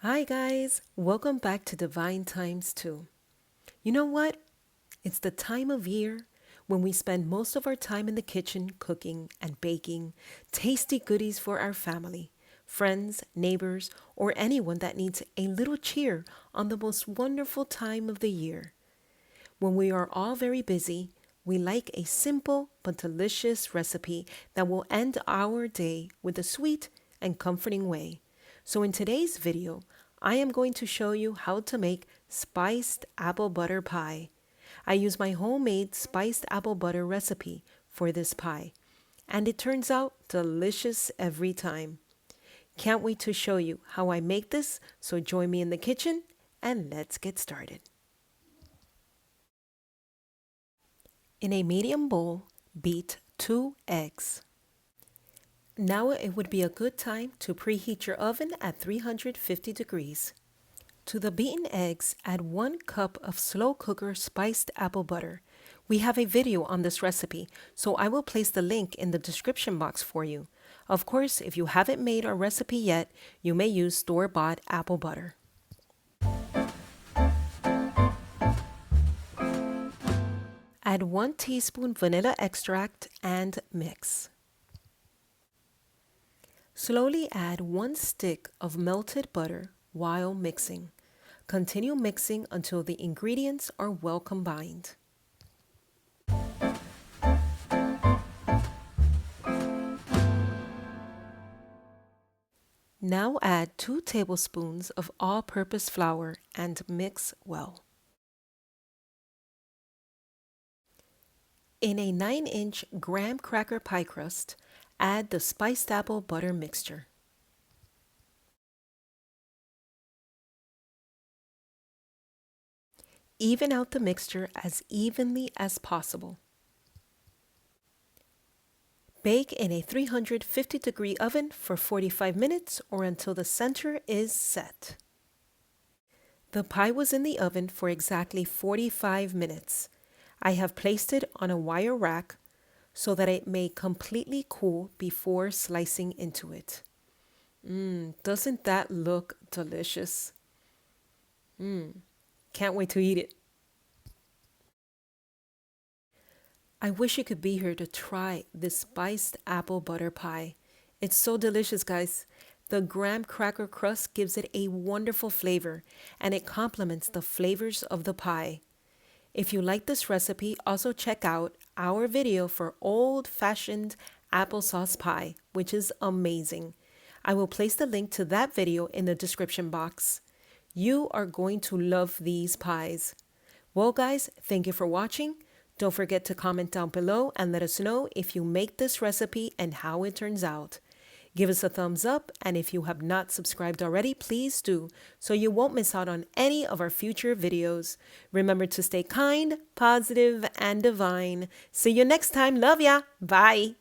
Hi guys, welcome back to Divine Times 2. You know what? It's the time of year when we spend most of our time in the kitchen cooking and baking tasty goodies for our family, friends, neighbors, or anyone that needs a little cheer on the most wonderful time of the year. When we are all very busy, we like a simple but delicious recipe that will end our day with a sweet and comforting way. So in today's video, I am going to show you how to make spiced apple butter pie. I use my homemade spiced apple butter recipe for this pie, and it turns out delicious every time. Can't wait to show you how I make this, so join me in the kitchen and let's get started. In a medium bowl, beat 2 eggs. Now it would be a good time to preheat your oven at 350 degrees. To the beaten eggs, add 1 cup of slow cooker spiced apple butter. We have a video on this recipe, so I will place the link in the description box for you. Of course, if you haven't made our recipe yet, you may use store-bought apple butter. Add 1 teaspoon vanilla extract and mix. Slowly add 1 stick of melted butter while mixing. Continue mixing until the ingredients are well combined. Now add 2 tablespoons of all-purpose flour and mix well. In a 9-inch graham cracker pie crust, add the spiced apple butter mixture. Even out the mixture as evenly as possible. Bake in a 350-degree oven for 45 minutes or until the center is set. The pie was in the oven for exactly 45 minutes. I have placed it on a wire rack so that it may completely cool before slicing into it. Doesn't that look delicious? Can't wait to eat it. I wish you could be here to try this spiced apple butter pie. It's so delicious, guys. The graham cracker crust gives it a wonderful flavor, and it complements the flavors of the pie. If you like this recipe, also check out our video for old-fashioned applesauce pie, which is amazing. I will place the link to that video in the description box. You are going to love these pies. Well, guys, thank you for watching. Don't forget to comment down below and let us know if you make this recipe and how it turns out. Give us a thumbs up, and if you have not subscribed already, please do, so you won't miss out on any of our future videos. Remember to stay kind, positive, and divine. See you next time. Love ya. Bye.